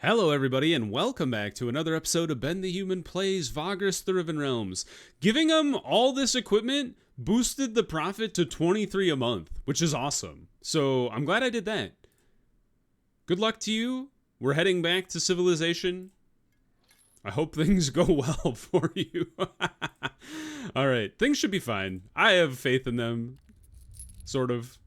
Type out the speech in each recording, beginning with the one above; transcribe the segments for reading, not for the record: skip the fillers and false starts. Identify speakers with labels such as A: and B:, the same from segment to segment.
A: Hello everybody and welcome back to another episode of Ben the Human Plays Vagrus the Riven Realms. Giving them all this equipment boosted the profit to 23 a month, which is awesome. So I'm glad I did that. Good luck to you. We're heading back to civilization. I hope things go well for you. Alright, things should be fine. I have faith in them. Sort of.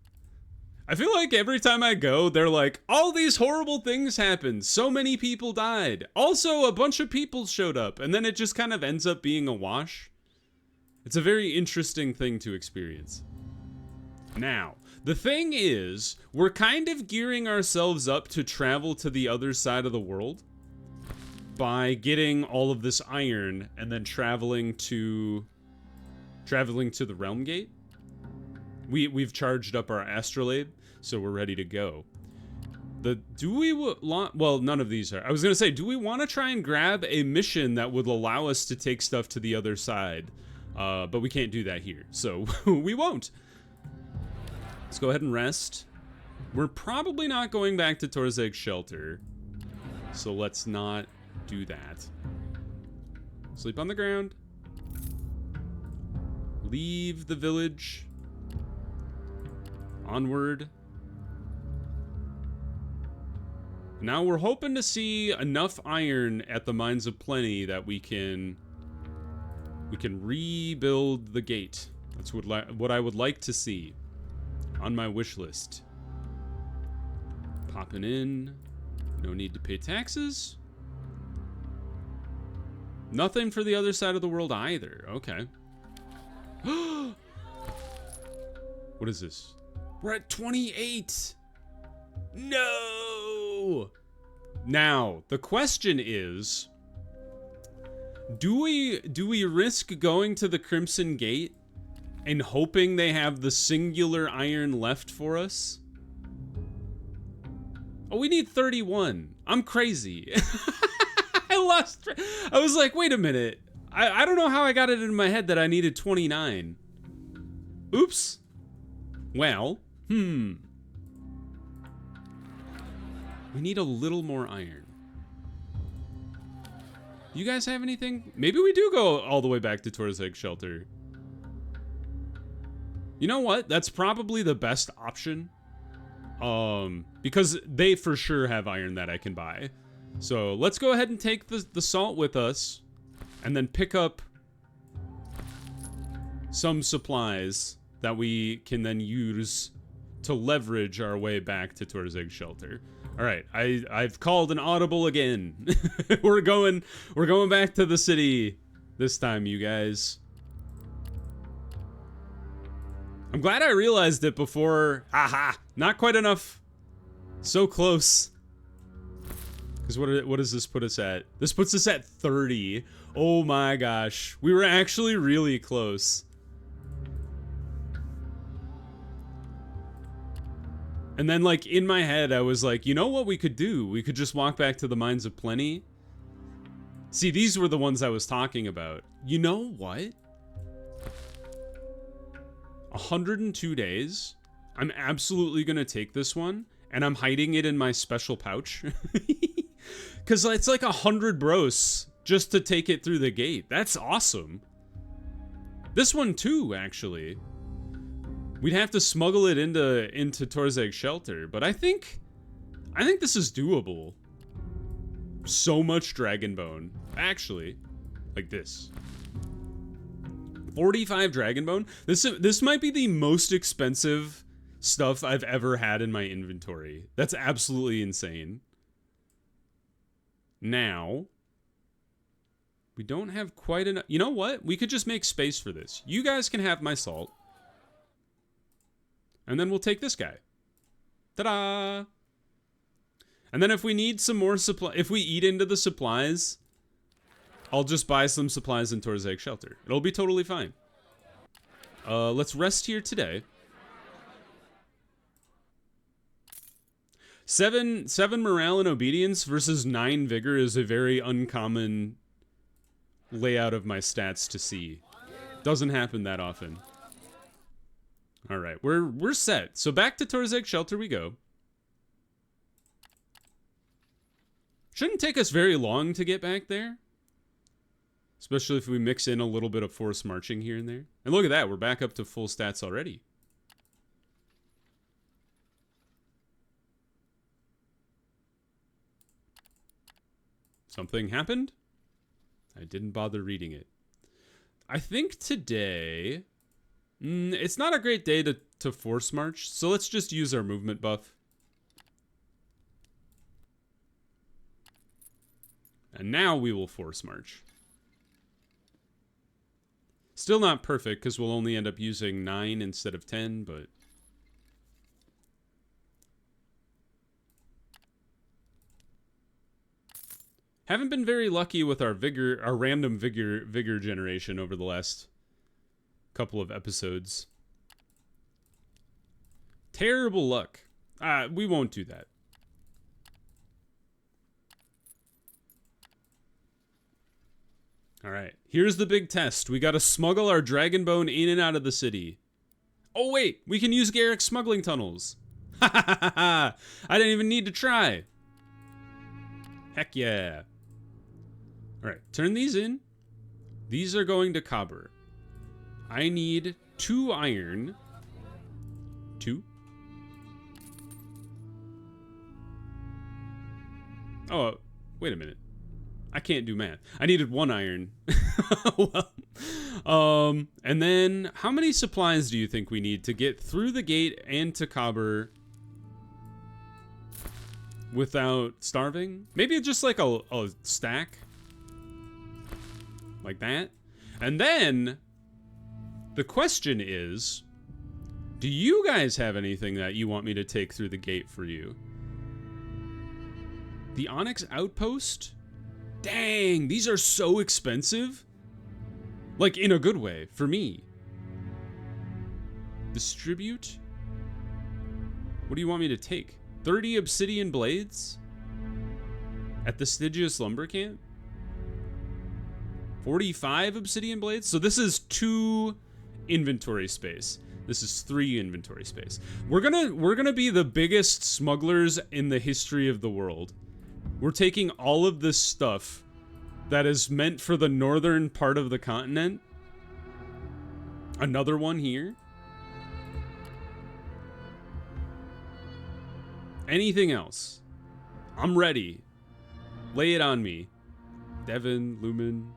A: I feel like every time I go, they're like, all these horrible things happened. So many people died. Also, a bunch of people showed up. And then it just kind of ends up being a wash. It's a very interesting thing to experience. Now, the thing is, we're kind of gearing ourselves up to travel to the other side of the world by getting all of this iron and then traveling to the Realm Gate. We've charged up our astrolabe, so we're ready to go. Well, none of these are. I was gonna say, do we want to try and grab a mission that would allow us to take stuff to the other side? But we can't do that here, so we won't. Let's go ahead and rest. We're probably not going back to Torzeg's shelter, so let's not do that. Sleep on the ground. Leave the village. Onward. Now we're hoping to see enough iron at the Mines of Plenty that we can rebuild the gate. That's what I would like to see on my wish list. Popping in. No need to pay taxes. Nothing for the other side of the world either. Okay. What is this? We're at 28. No. Now, the question is, do we risk going to the Crimson Gate and hoping they have the singular iron left for us? Oh, we need 31. I'm crazy. I was like, wait a minute. I don't know how I got it in my head that I needed 29. Oops. Well, we need a little more iron. You guys have anything? Maybe we do go all the way back to Torzeg's shelter. You know what? That's probably the best option. Because they for sure have iron that I can buy. So let's go ahead and take the salt with us and then pick up some supplies that we can then use to leverage our way back to Torzeg's shelter. All right, I've called an audible again. we're going back to the city this time, you guys. I'm glad I realized it before. Aha! Not quite enough. So close. Because what does this put us at? This puts us at 30. Oh my gosh. We were actually really close. And then, like, in my head, I was like, you know what we could do? We could just walk back to the Mines of Plenty. See, these were the ones I was talking about. You know what? 102 days. I'm absolutely gonna take this one, and I'm hiding it in my special pouch. Because it's like 100 bros just to take it through the gate. That's awesome. This one too, actually. We'd have to smuggle it into Torzeg's shelter, but I think this is doable. So much dragon bone, actually, like this. 45 dragon bone. This might be the most expensive stuff I've ever had in my inventory. That's absolutely insane. Now, we don't have quite enough. You know what? We could just make space for this. You guys can have my salt. And then we'll take this guy. Ta-da! And then if we need some more supply, if we eat into the supplies, I'll just buy some supplies in Torzeg's shelter. It'll be totally fine. Let's rest here today. 7 morale and obedience versus 9 vigor is a very uncommon layout of my stats to see. Doesn't happen that often. All right, we're set. So back to Torzeg's shelter we go. Shouldn't take us very long to get back there. Especially if we mix in a little bit of forced marching here and there. And look at that, we're back up to full stats already. Something happened? I didn't bother reading it. I think today... it's not a great day to force march, so let's just use our movement buff. And now we will force march. Still not perfect, because we'll only end up using 9 instead of 10, but... haven't been very lucky with our random vigor generation over the last couple of episodes. Terrible luck. We won't do that. All right, here's the big test. We got to smuggle our dragon bone in and out of the city. Oh wait, we can use Garrick's smuggling tunnels. Ha ha ha ha! I didn't even need to try. Heck yeah. All right, turn these in. These are going to cobber. I need 2 iron. 2. Oh, wait a minute. I can't do math. I needed 1 iron. Well, and then how many supplies do you think we need to get through the gate and to cobber without starving? Maybe just like a stack. Like that. And then the question is, do you guys have anything that you want me to take through the gate for you? The Onyx Outpost? Dang, these are so expensive. Like, in a good way, for me. Distribute? What do you want me to take? 30 obsidian blades? At the Stygius Lumber Camp? 45 obsidian blades? So this is 2 inventory space. This is 3 inventory space. We're gonna be the biggest smugglers in the history of the world. We're taking all of this stuff that is meant for the northern part of the continent. Another one here. Anything else? I'm ready. Lay it on me. Devin, Lumen.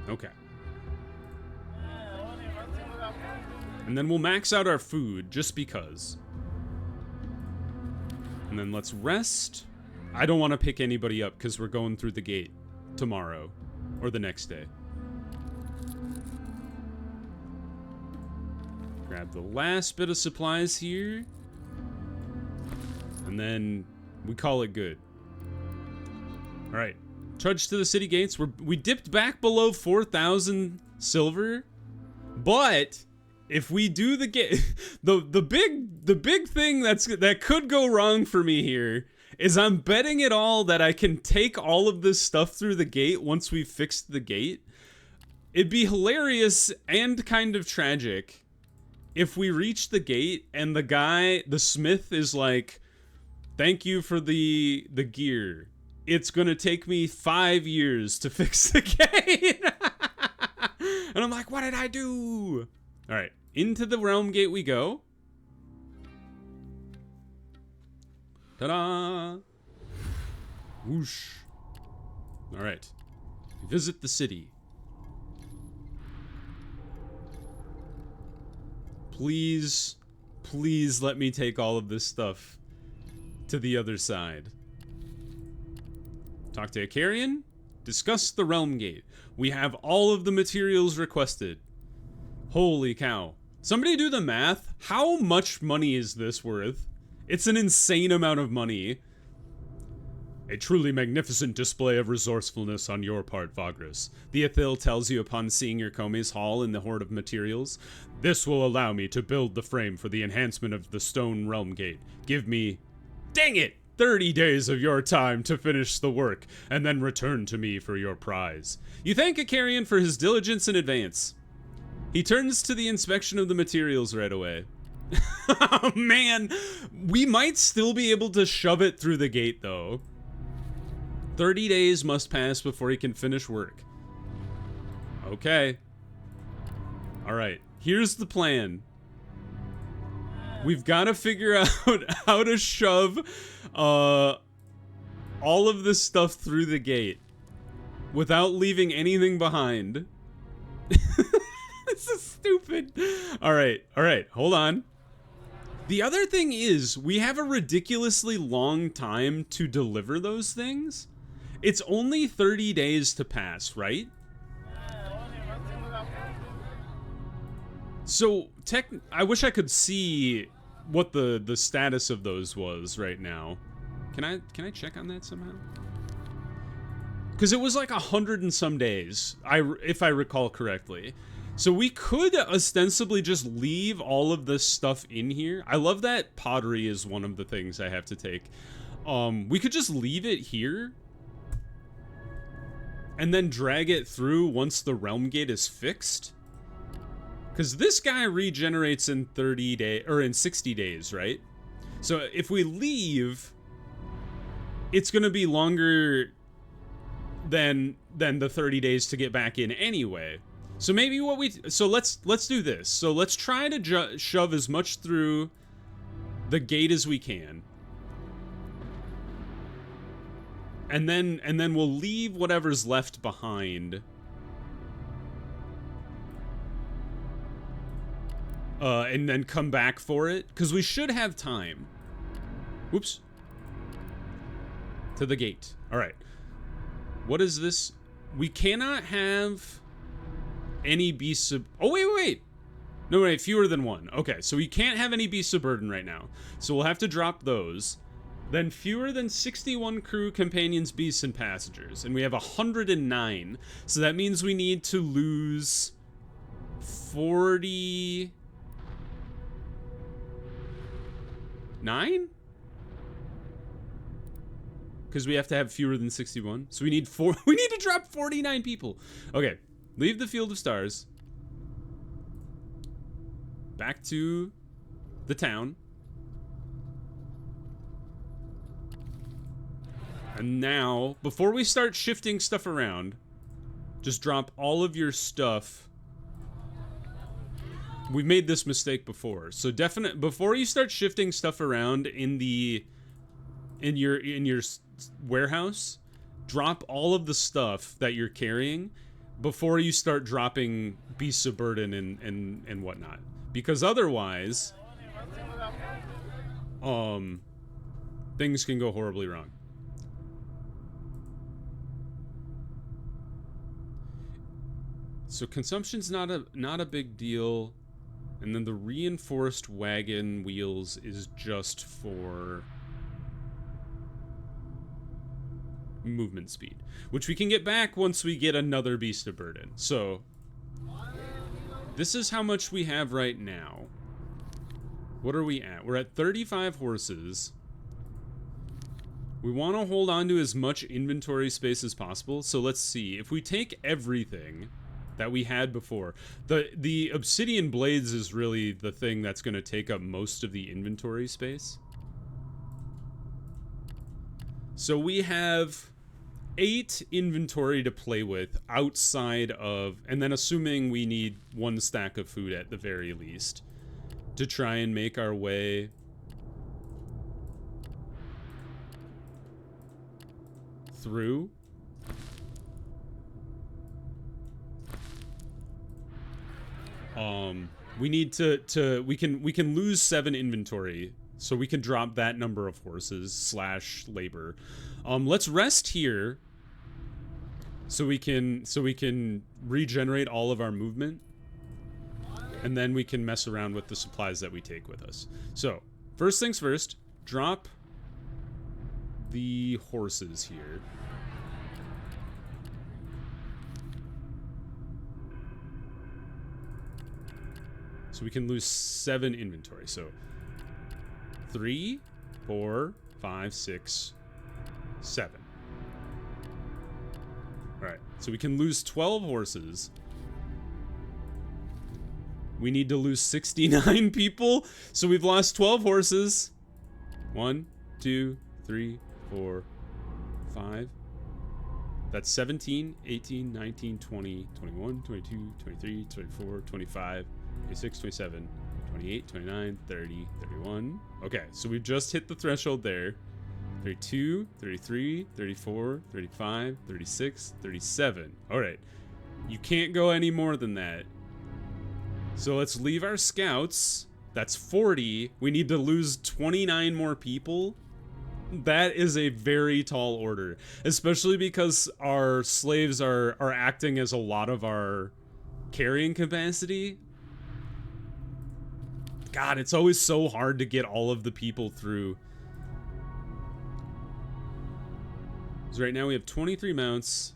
A: Okay. And then we'll max out our food, just because. And then let's rest. I don't want to pick anybody up because we're going through the gate tomorrow or the next day. Grab the last bit of supplies here. And then we call it good. All right. Trudge to the city gates. We dipped back below 4,000 silver. But if we do the gate, the big thing that could go wrong for me here is I'm betting it all that I can take all of this stuff through the gate once we've fixed the gate. It'd be hilarious and kind of tragic if we reach the gate and the smith is like, thank you for the gear. It's gonna take me 5 years to fix the gate. And I'm like, what did I do? All right, into the realm gate we go. Ta-da! Whoosh. All right, visit the city. Please, please let me take all of this stuff to the other side. Talk to Icarian. Discuss the realm gate. We have all of the materials requested. Holy cow. Somebody do the math. How much money is this worth? It's an insane amount of money. A truly magnificent display of resourcefulness on your part, Vagrus. The Ithil tells you upon seeing your Kome's haul in the hoard of materials. This will allow me to build the frame for the enhancement of the stone realm gate. Give me... dang it! 30 days of your time to finish the work, and then return to me for your prize. You thank Icarian for his diligence in advance. He turns to the inspection of the materials right away. Oh, man. We might still be able to shove it through the gate, though. 30 days must pass before he can finish work. Okay. Alright. Here's the plan. We've got to figure out how to shove all of this stuff through the gate without leaving anything behind. This is stupid. Alright, hold on. The other thing is, we have a ridiculously long time to deliver those things. It's only 30 days to pass, right? So, I wish I could see what the status of those was right now. Can I check on that somehow? Because it was like 100 and some days, if I recall correctly. So we could ostensibly just leave all of this stuff in here. I love that pottery is one of the things I have to take. We could just leave it here and then drag it through once the realm gate is fixed. Because this guy regenerates in 30 days, or in 60 days, right? So if we leave, it's going to be longer than the 30 days to get back in anyway. So maybe let's do this. So let's try to shove as much through the gate as we can. And then we'll leave whatever's left behind. And then come back for it, because we should have time. Whoops. To the gate. All right. What is this? We cannot have any beasts of... Oh, wait. No, wait, fewer than one. Okay, so we can't have any beasts of burden right now. So we'll have to drop those. Then fewer than 61 crew, companions, beasts, and passengers. And we have 109. So that means we need to lose 49? Because we have to have fewer than 61. So we need we need to drop 49 people. Okay. Leave the Field of Stars. Back to the town. And now, before we start shifting stuff around, just drop all of your stuff. We've made this mistake before. So before you start shifting stuff around in your warehouse, drop all of the stuff that you're carrying before you start dropping beasts of burden and whatnot, because otherwise things can go horribly wrong. So consumption's not a big deal, and then the reinforced wagon wheels is just for movement speed, which we can get back once we get another beast of burden. So this is how much we have right now. What are we at? We're at 35 horses. We want to hold on to as much inventory space as possible. So let's see. If we take everything that we had before, the obsidian blades is really the thing that's going to take up most of the inventory space. So we have 8 inventory to play with outside of, and then assuming we need 1 stack of food at the very least to try and make our way through. We need to we can lose 7 inventory, so we can drop that number of horses / labor. Let's rest here so we can regenerate all of our movement, and then we can mess around with the supplies that we take with us. So first things first, drop the horses here. So we can lose 7 inventory. So 3, 4, 5, 6, 7. All right. So we can lose 12 horses. We need to lose 69 people. So we've lost 12 horses. 1, 2, 3, 4, 5. That's 17, 18, 19, 20, 21, 22, 23, 24, 25, 26, 27, 28, 29, 30, 31. Okay, so we just hit the threshold there. 32, 33, 34, 35, 36, 37. All right. You can't go any more than that. So let's leave our scouts. That's 40. We need to lose 29 more people. That is a very tall order, especially because our slaves are acting as a lot of our carrying capacity. God, it's always so hard to get all of the people through. So right now we have 23 mounts.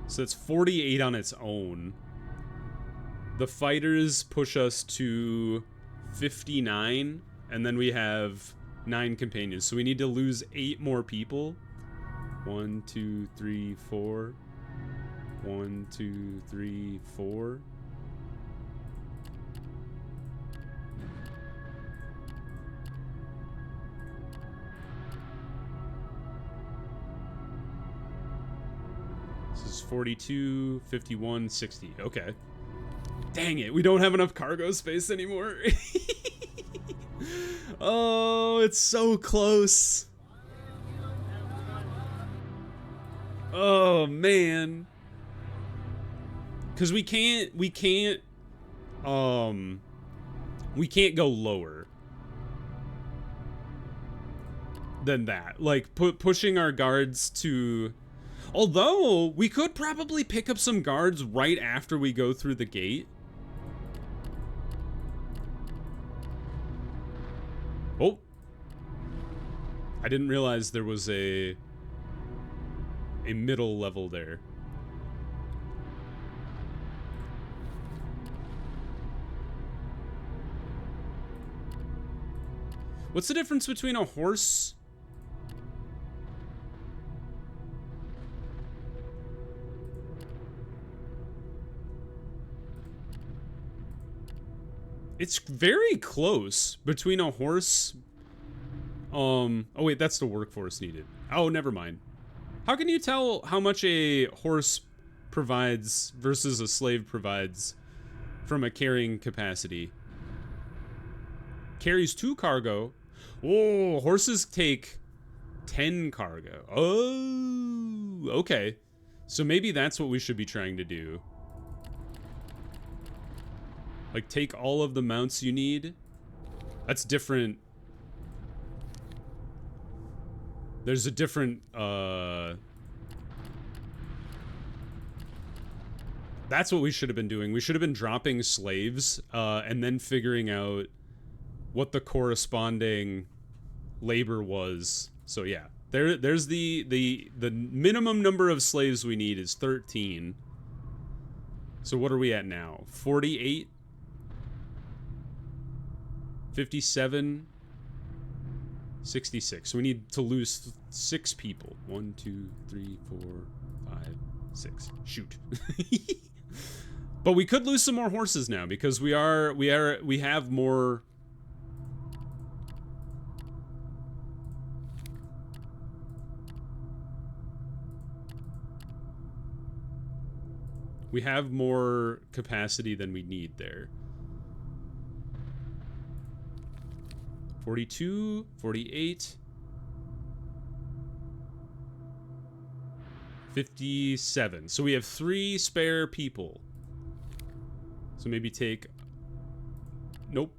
A: So that's 48 on its own. The fighters push us to 59, and then we have 9 companions. So we need to lose 8 more people. 1, 2, 3, 4. 1, 2, 3, 4. This is 42, 51, 60. Okay. Dang it, we don't have enough cargo space anymore. Oh, it's so close. Oh, man. Because we can't go lower than that. Like, pushing our guards to... Although, we could probably pick up some guards right after we go through the gate. Oh. I didn't realize there was a middle level there. What's the difference between a horse... It's very close between a horse... Oh wait, that's the workforce needed. Oh, never mind. How can you tell how much a horse provides versus a slave provides from a carrying capacity? Carries 2 cargo. Oh, horses take 10 cargo. Oh, okay. So maybe that's what we should be trying to do. Like, take all of the mounts you need. That's different. There's a different, That's what we should have been doing. We should have been dropping slaves, and then figuring out what the corresponding labor was. So yeah, there's the minimum number of slaves we need is 13. So what are we at now? 48? 57, 66. So we need to lose 6 people. 1, 2, 3, 4, 5, 6. Shoot. But we could lose some more horses now because we have more. We have more capacity than we need there. 42, 48, 57. So we have 3 spare people. So maybe take... Nope.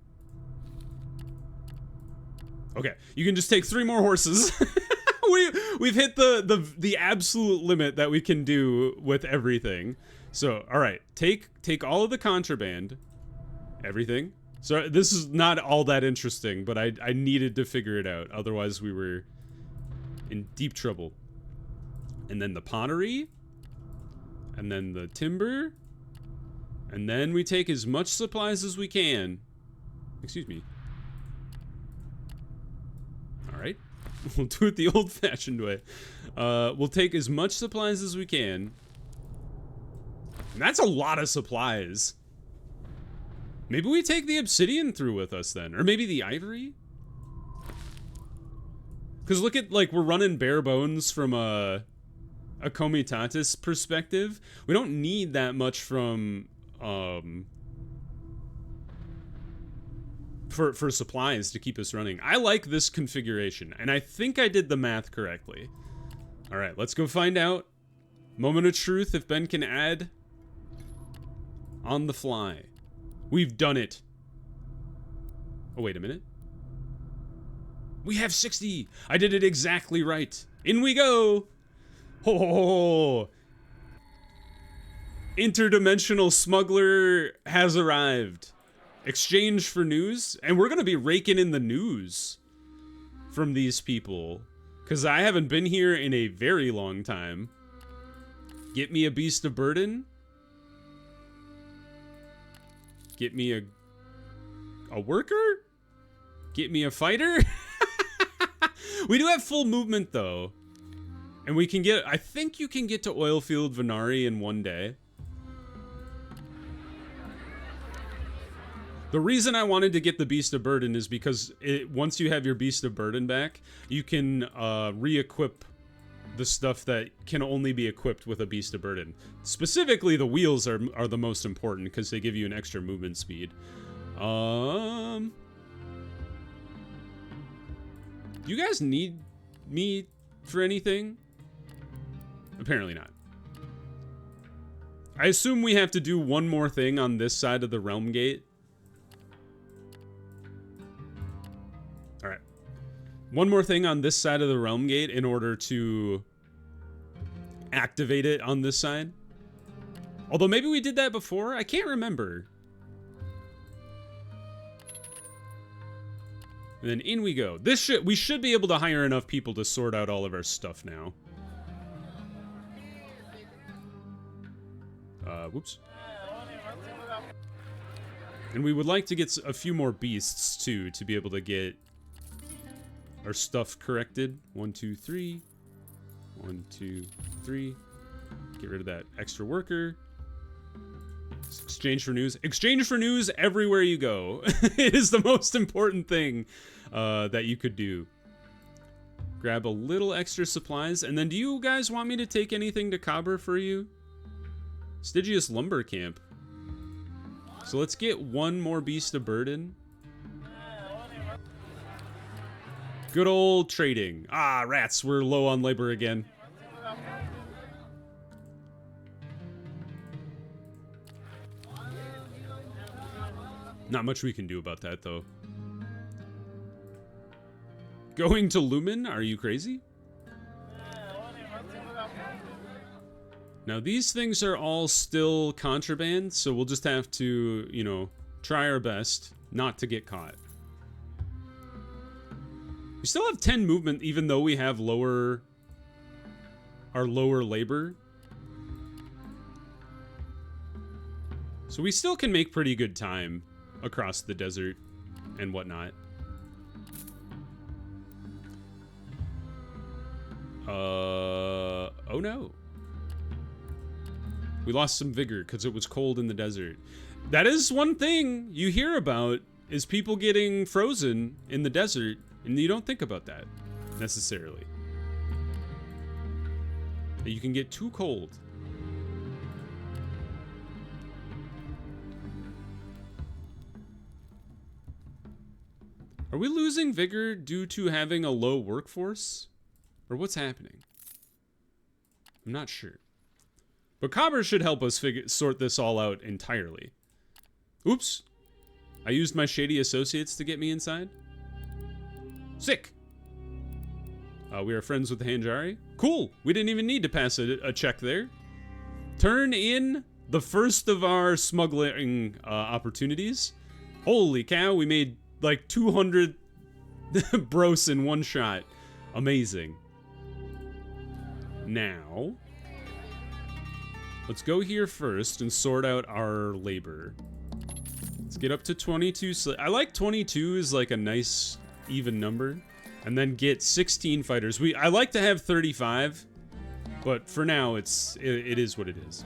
A: Okay, you can just take 3 more horses. We've hit the absolute limit that we can do with everything. So, all right, take all of the contraband, everything. So this is not all that interesting, but I needed to figure it out. Otherwise, we were in deep trouble. And then the pottery, and then the timber, and then we take as much supplies as we can. Excuse me. All right, we'll do it the old-fashioned way. We'll take as much supplies as we can. And that's a lot of supplies. Maybe we take the obsidian through with us then. Or maybe the ivory? Because look at, like, we're running bare bones from a comitatus perspective. We don't need that much from, for supplies to keep us running. I like this configuration, and I think I did the math correctly. All right, let's go find out. Moment of truth, if Ben can add on the fly. We've done it. Oh, wait a minute. We have 60. I did it exactly right. In we go. Oh, interdimensional smuggler has arrived. Exchange for news, and we're gonna be raking in the news from these people, because I haven't been here in a very long time. Get me a beast of burden. Get me a worker. Get me a fighter. We do have full movement though, and we can get. I think you can get to Oilfield Venari in one day. The reason I wanted to get the Beast of Burden is because once you have your Beast of Burden back, you can re-equip the stuff that can only be equipped with a Beast of Burden. Specifically, the wheels are the most important because they give you an extra movement speed. Do you guys need me for anything? Apparently not. I assume we have to do one more thing on this side of the realm gate. Alright. One more thing on this side of the realm gate in order to activate it on this side. Although maybe we did that before? I can't remember. And then in we go. We should be able to hire enough people to sort out all of our stuff now. Whoops. And we would like to get a few more beasts too to be able to get our stuff corrected. 1, 2, 3. 1, 2, 3. Get rid of that extra worker. Exchange for news. Exchange for news everywhere you go. It is the most important thing that you could do. Grab a little extra supplies. And then do you guys want me to take anything to Cobber for you? Stygius Lumber Camp. So let's get one more Beast of Burden. Good old trading. Ah, rats, we're low on labor again. Not much we can do about that, though. Going to Lumen? Are you crazy? Now, these things are all still contraband, so we'll just have to, you know, try our best not to get caught. We still have 10 movement, even though we have our lower labor. So we still can make pretty good time across the desert and whatnot. Oh no. We lost some vigor because it was cold in the desert. That is one thing you hear about, is people getting frozen in the desert, and you don't think about that necessarily. That you can get too cold. Are we losing vigor due to having a low workforce? Or what's happening? I'm not sure. But Cobber should help us sort this all out entirely. Oops. I used my shady associates to get me inside. Sick. We are friends with the Hanjari. Cool. We didn't even need to pass a check there. Turn in the first of our smuggling opportunities. Holy cow, we made like 200 bros in one shot. Amazing. Now, let's go here first and sort out our labor. Let's get up to 22. I like 22 is like a nice even number. And then get 16 fighters. I like to have 35, but for now it is what it is.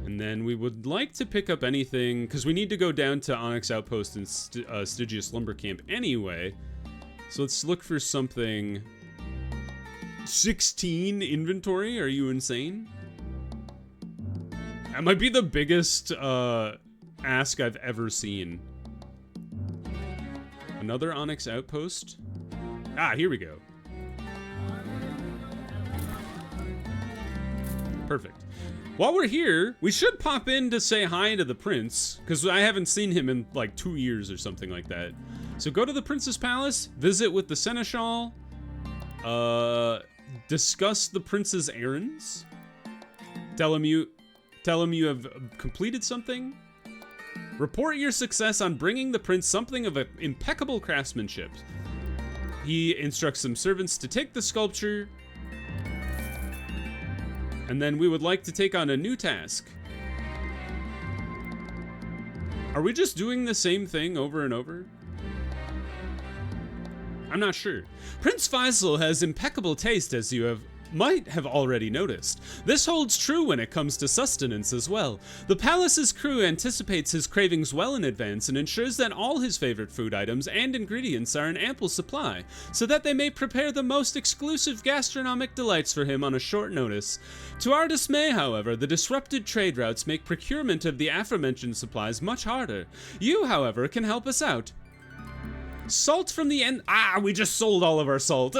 A: And And then we would like to pick up anything, because we need to go down to Onyx Outpost and Stygius Lumber Camp anyway. So let's look for something. 16 inventory? Are you insane? That might be the biggest ask I've ever seen. Another Onyx Outpost? Ah, here we go. Perfect. While we're here, we should pop in to say hi to the prince, because I haven't seen him in like 2 years or something like that. So go to the prince's palace, visit with the seneschal, discuss the prince's errands, tell him you have completed something, report your success on bringing the prince something of impeccable craftsmanship. He instructs some servants to take the sculpture, and then we would like to take on a new task. Are we just doing the same thing over and over? I'm not sure. Prince Faisal has impeccable taste, as you might have already noticed. This holds true when it comes to sustenance as well. The palace's crew anticipates his cravings well in advance and ensures that all his favorite food items and ingredients are in ample supply, so that they may prepare the most exclusive gastronomic delights for him on a short notice. To our dismay, however, the disrupted trade routes make procurement of the aforementioned supplies much harder. You, however, can help us out. Salt from the we just sold all of our salt.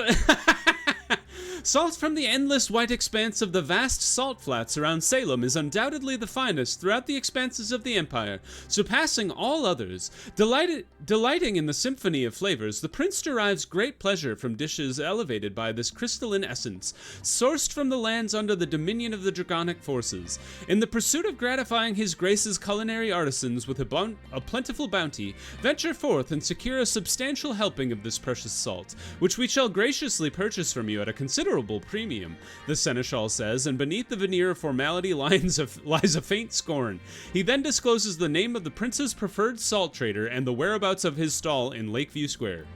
A: Salt from the endless white expanse of the vast salt flats around Salem is undoubtedly the finest throughout the expanses of the Empire, surpassing all others. Delighting in the symphony of flavors, the prince derives great pleasure from dishes elevated by this crystalline essence, sourced from the lands under the dominion of the Draconic forces. In the pursuit of gratifying his grace's culinary artisans with a plentiful bounty, venture forth and secure a substantial helping of this precious salt, which we shall graciously purchase from you at a considerable premium, the seneschal says, and beneath the veneer of formality lies a faint scorn. He then discloses the name of the prince's preferred salt trader and the whereabouts of his stall in Lakeview Square.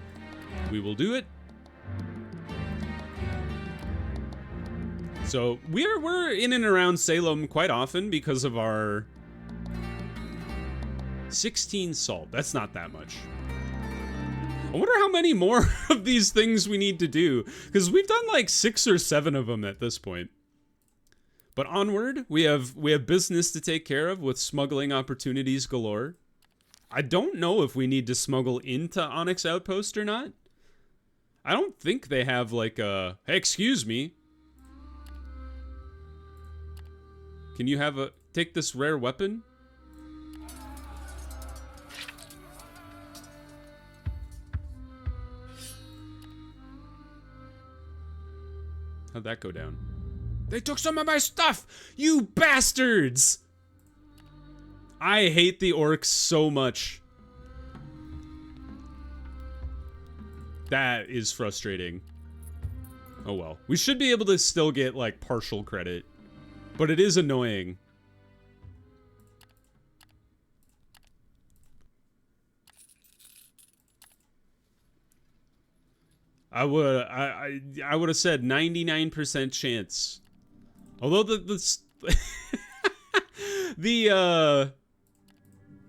A: We will do it. So we're in and around Salem quite often because of our 16 salt. That's not that much. I wonder how many more of these things we need to do, because we've done like 6 or 7 of them at this point. But onward, we have business to take care of with smuggling opportunities galore. I don't know if we need to smuggle into Onyx Outpost or not. I don't think they have like a, hey, excuse me. Can you take this rare weapon? How'd that go down? They took some of my stuff! You bastards! I hate the orcs so much. That is frustrating. Oh well. We should be able to still get, like, partial credit. But it is annoying. I would have said 99% chance. Although the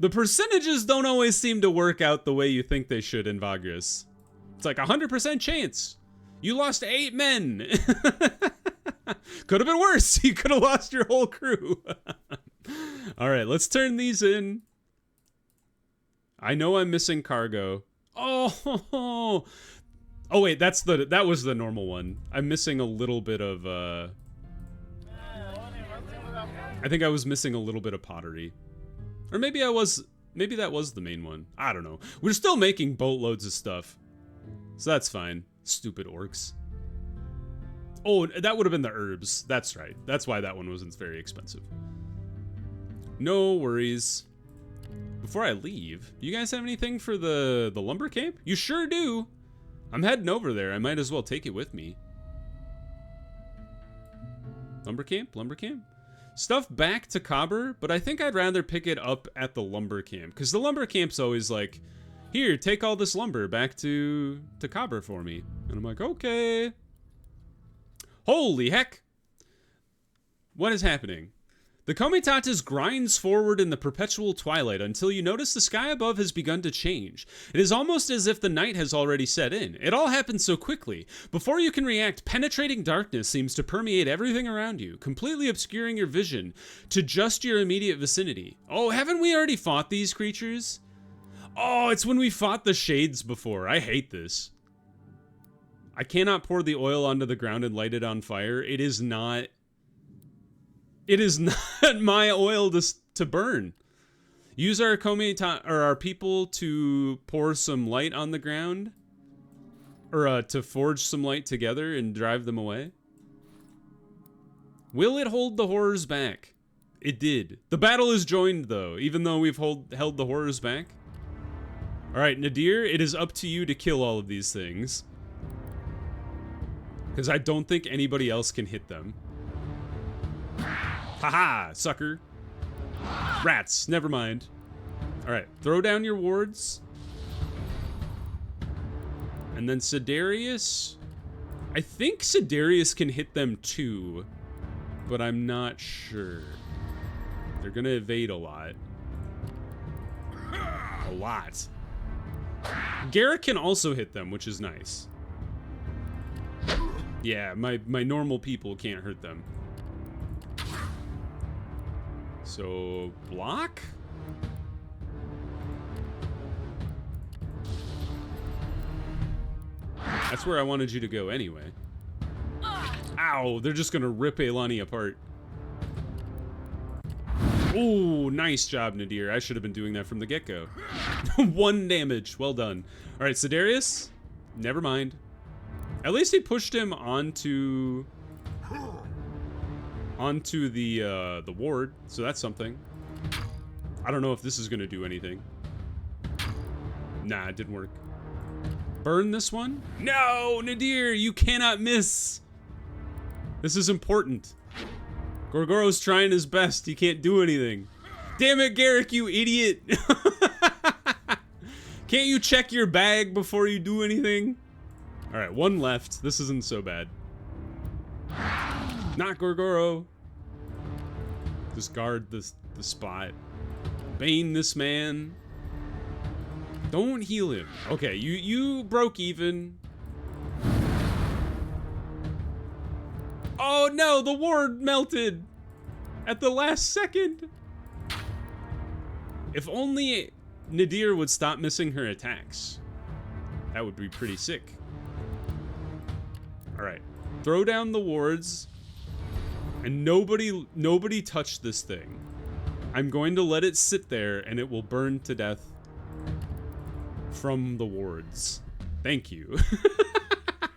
A: percentages don't always seem to work out the way you think they should in Vagrus. It's like 100% chance. You lost 8 men. Could have been worse. You could have lost your whole crew. All right, let's turn these in. I know I'm missing cargo. Oh, wait, that was the normal one. I'm missing a little bit of I think I was missing a little bit of pottery. Or maybe that was the main one. I don't know. We're still making boatloads of stuff. So that's fine. Stupid orcs. Oh, that would have been the herbs. That's right. That's why that one wasn't very expensive. No worries. Before I leave, do you guys have anything for the lumber camp? You sure do. I'm heading over there. I might as well take it with me. Lumber camp? Lumber camp? Stuff back to Cobber, but I think I'd rather pick it up at the lumber camp. Because the lumber camp's always like, here, take all this lumber back to Cobber for me. And I'm like, okay. Holy heck. What is happening? The Comitatus grinds forward in the perpetual twilight until you notice the sky above has begun to change. It is almost as if the night has already set in. It all happens so quickly. Before you can react, penetrating darkness seems to permeate everything around you, completely obscuring your vision to just your immediate vicinity. Oh, haven't we already fought these creatures? Oh, it's when we fought the shades before. I hate this. I cannot pour the oil onto the ground and light it on fire. It is not my oil to burn. Use our our people to pour some light on the ground, or to forge some light together and drive them away. Will it hold the horrors back? It did. The battle is joined though, even though we've held the horrors back. All right, Nadir, it is up to you to kill all of these things, because I don't think anybody else can hit them. Haha, sucker. Rats, never mind. All right, throw down your wards. And then Sidarius. I think Sidarius can hit them too, but I'm not sure. They're gonna evade a lot. A lot. Garrett can also hit them, which is nice. Yeah, my normal people can't hurt them. So, block? That's where I wanted you to go anyway. Ow, they're just gonna rip Eilani apart. Oh, nice job, Nadir. I should have been doing that from the get-go. 1 damage, well done. All right, Sidarius, never mind. At least he pushed him onto the ward, so that's something. I don't know if this is gonna do anything. Nah, it didn't work. Burn this one? No, Nadir, you cannot miss. This is important. Gorgoro's trying his best. He can't do anything. Damn it, Garrick, you idiot. Can't you check your bag before you do anything? All right, 1 left. This isn't so bad. Not Gorgoro. Just guard the spot. Bane this man. Don't heal him. Okay, you broke even. Oh no, the ward melted at the last second. If only Nadir would stop missing her attacks. That would be pretty sick. All right, throw down the wards, and nobody touch this thing. I'm going to let it sit there, and it will burn to death from the wards. Thank you.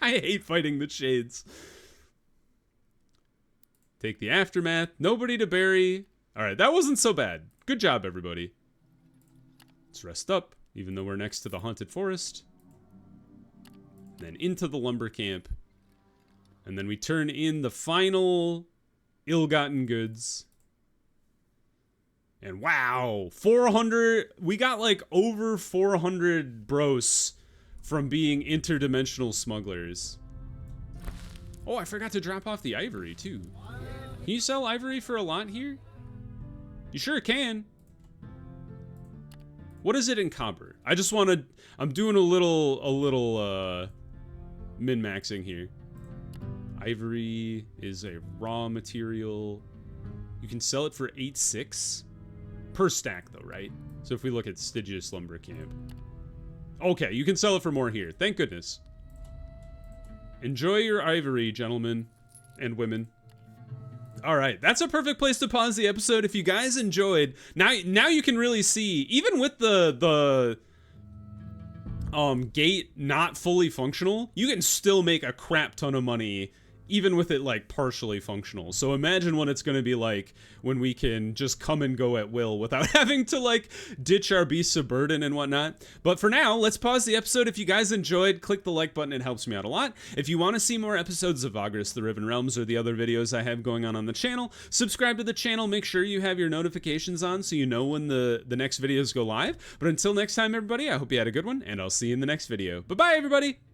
A: I hate fighting the shades. Take the aftermath. Nobody to bury. All right, that wasn't so bad. Good job, everybody. Let's rest up, even though we're next to the haunted forest. Then into the lumber camp. And then we turn in the final ill-gotten goods. And wow, 400. We got like over 400 bros from being interdimensional smugglers. Oh, I forgot to drop off the ivory too. Can you sell ivory for a lot here? You sure can. What is it in copper? I just want to, I'm doing a little min-maxing here. Ivory is a raw material. You can sell it for 8.6 per stack though, right? So if we look at Stygius Lumber Camp. Okay, you can sell it for more here. Thank goodness. Enjoy your ivory, gentlemen and women. All right, that's a perfect place to pause the episode. If you guys enjoyed, now you can really see, even with the gate not fully functional, you can still make a crap ton of money even with it like partially functional. So imagine what it's going to be like when we can just come and go at will without having to like ditch our beasts of burden and whatnot. But for now, let's pause the episode. If you guys enjoyed, click the like button. It helps me out a lot. If you want to see more episodes of Vagrus, the Riven Realms, or the other videos I have going on the channel, subscribe to the channel. Make sure you have your notifications on so you know when the next videos go live. But until next time, everybody, I hope you had a good one, and I'll see you in the next video. Bye-bye, everybody!